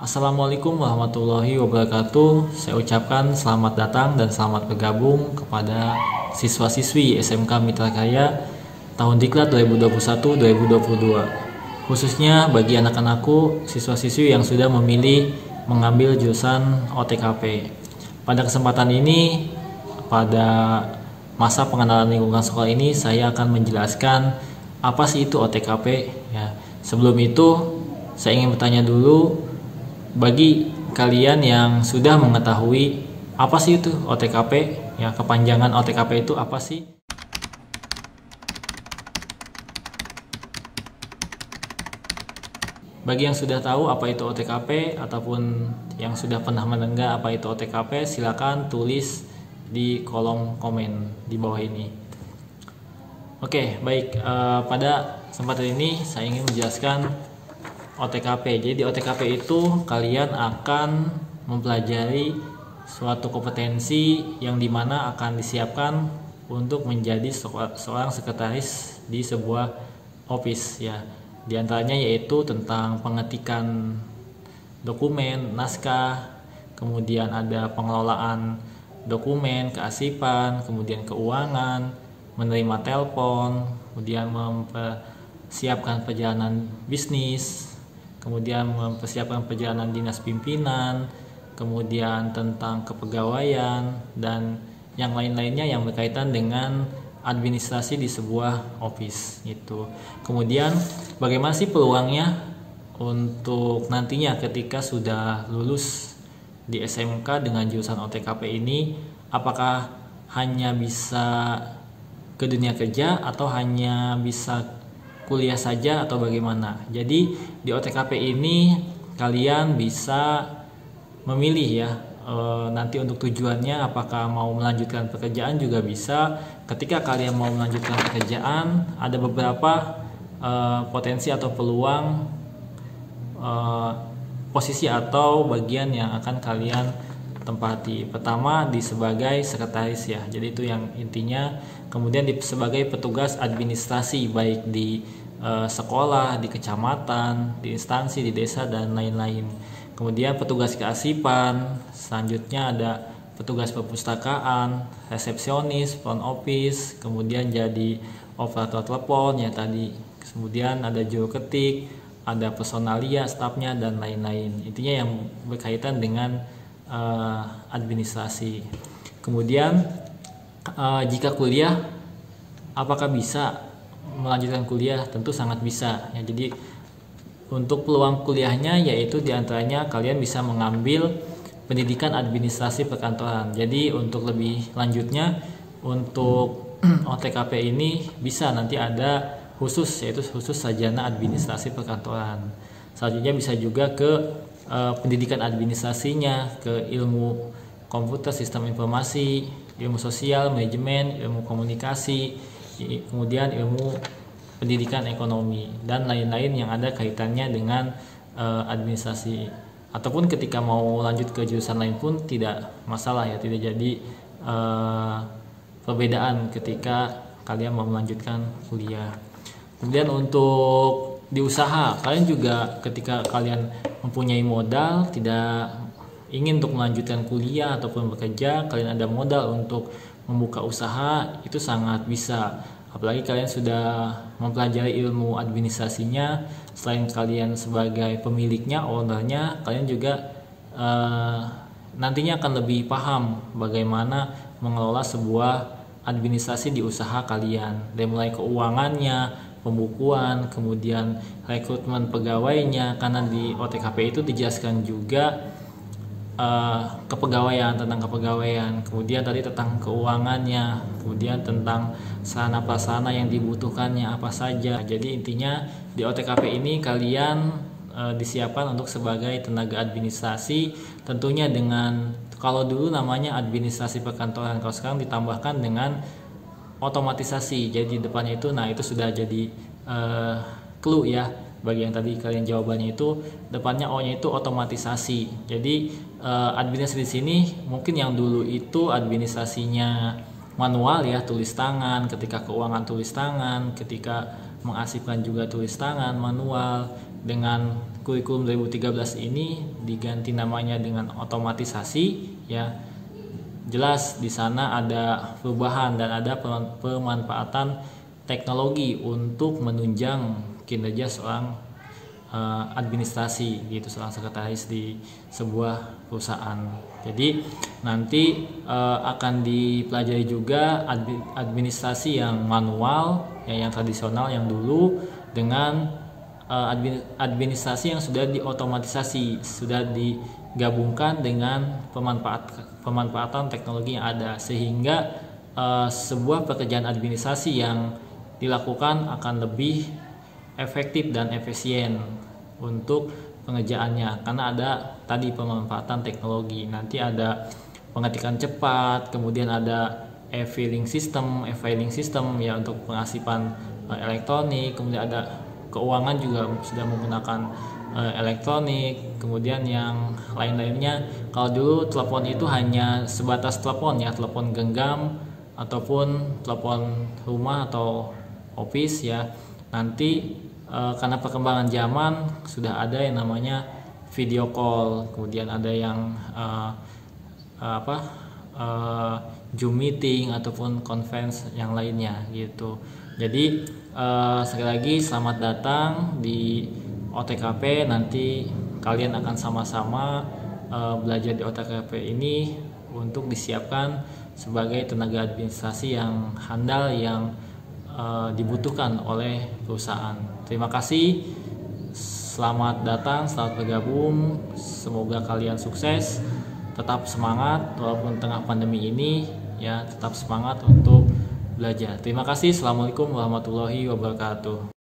Assalamualaikum warahmatullahi wabarakatuh. Saya ucapkan selamat datang dan selamat bergabung kepada siswa-siswi SMK Mitra Kaya tahun Diklat 2021-2022. Khususnya bagi anak-anakku, siswa-siswi yang sudah memilih mengambil jurusan OTKP. Pada kesempatan ini, pada masa pengenalan lingkungan sekolah ini, saya akan menjelaskan apa sih itu OTKP. Ya, sebelum itu, saya ingin bertanya dulu, bagi kalian yang sudah mengetahui apa sih itu OTKP, ya kepanjangan OTKP itu apa sih? Bagi yang sudah tahu apa itu OTKP ataupun yang sudah pernah mendengar apa itu OTKP, silakan tulis di kolom komen di bawah ini. Oke, baik. Pada kesempatan ini saya ingin menjelaskan OTKP. Jadi di OTKP itu kalian akan mempelajari suatu kompetensi yang dimana akan disiapkan untuk menjadi seorang sekretaris di sebuah office, ya. Di antaranya yaitu tentang pengetikan dokumen, naskah, kemudian ada pengelolaan dokumen, kearsipan, kemudian keuangan, menerima telepon, kemudian mempersiapkan perjalanan bisnis, kemudian mempersiapkan perjalanan dinas pimpinan, kemudian tentang kepegawaian, dan yang lain-lainnya yang berkaitan dengan administrasi di sebuah office gitu. Kemudian bagaimana sih peluangnya untuk nantinya ketika sudah lulus di SMK dengan jurusan OTKP ini? Apakah hanya bisa ke dunia kerja atau hanya bisa kuliah saja atau bagaimana? Jadi di OTKP ini kalian bisa memilih, ya, nanti untuk tujuannya apakah mau melanjutkan pekerjaan juga bisa. Ketika kalian mau melanjutkan pekerjaan, ada beberapa potensi atau peluang posisi atau bagian yang akan kalian tempati. Pertama di sebagai sekretaris, ya. Jadi itu yang intinya. Kemudian sebagai petugas administrasi baik di sekolah, di kecamatan, di instansi, di desa dan lain-lain. Kemudian petugas kearsipan, selanjutnya ada petugas perpustakaan, resepsionis, front office, kemudian jadi operator telepon, ya tadi. Kemudian ada juru ketik, ada personalia, stafnya dan lain-lain. Intinya yang berkaitan dengan administrasi. Kemudian jika kuliah, apakah bisa melanjutkan kuliah? Tentu sangat bisa, ya. Jadi untuk peluang kuliahnya yaitu diantaranya kalian bisa mengambil pendidikan administrasi perkantoran. Jadi untuk lebih lanjutnya untuk OTKP ini bisa nanti ada khusus, yaitu khusus sarjana administrasi perkantoran. Selanjutnya bisa juga ke pendidikan administrasinya, ke ilmu komputer, sistem informasi, ilmu sosial, manajemen, ilmu komunikasi, kemudian ilmu pendidikan ekonomi dan lain-lain yang ada kaitannya dengan administrasi. Ataupun ketika mau lanjut ke jurusan lain pun tidak masalah, ya, tidak jadi perbedaan ketika kalian mau melanjutkan kuliah. Kemudian untuk di usaha, kalian juga ketika kalian mempunyai modal, tidak ingin untuk melanjutkan kuliah ataupun bekerja, kalian ada modal untuk membuka usaha, itu sangat bisa. Apalagi kalian sudah mempelajari ilmu administrasinya, selain kalian sebagai pemiliknya, ownernya, kalian juga nantinya akan lebih paham bagaimana mengelola sebuah administrasi di usaha kalian, dari mulai keuangannya, pembukuan, kemudian rekrutmen pegawainya, karena di OTKP itu dijelaskan juga kepegawaian, tentang kepegawaian, kemudian tadi tentang keuangannya, kemudian tentang sarana prasarana yang dibutuhkannya apa saja. Jadi intinya di OTKP ini kalian disiapkan untuk sebagai tenaga administrasi, tentunya dengan, kalau dulu namanya administrasi perkantoran, kalau sekarang ditambahkan dengan otomatisasi. Jadi depannya itu, nah itu sudah jadi clue, ya. Bagi yang tadi kalian jawabannya itu depannya O-nya itu otomatisasi. Jadi administrasi di sini mungkin yang dulu itu administrasinya manual, ya, tulis tangan, ketika keuangan tulis tangan, ketika mengarsipkan juga tulis tangan manual, dengan kurikulum 2013 ini diganti namanya dengan otomatisasi ya. Jelas di sana ada perubahan dan ada pemanfaatan teknologi untuk menunjang kinerja seorang administrasi gitu, seorang sekretaris di sebuah perusahaan. Jadi nanti akan dipelajari juga administrasi yang manual ya, yang tradisional yang dulu, dengan administrasi yang sudah diotomatisasi, sudah digabungkan dengan pemanfaatan teknologi yang ada, sehingga sebuah pekerjaan administrasi yang dilakukan akan lebih efektif dan efisien untuk pengerjaannya, karena ada tadi pemanfaatan teknologi. Nanti ada pengetikan cepat, kemudian ada e-filing system ya untuk pengasipan elektronik, kemudian ada keuangan juga sudah menggunakan elektronik, kemudian yang lain-lainnya. Kalau dulu telepon itu hanya sebatas telepon ya, telepon genggam ataupun telepon rumah atau office ya. Nanti karena perkembangan zaman sudah ada yang namanya video call, kemudian ada yang Zoom meeting ataupun conference yang lainnya gitu. Jadi sekali lagi selamat datang di OTKP. Nanti kalian akan sama-sama belajar di OTKP ini untuk disiapkan sebagai tenaga administrasi yang handal, yang dibutuhkan oleh perusahaan. Terima kasih, selamat datang, selamat bergabung. Semoga kalian sukses, tetap semangat walaupun tengah pandemi ini ya, tetap semangat untuk belajar. Terima kasih. Assalamualaikum warahmatullahi wabarakatuh.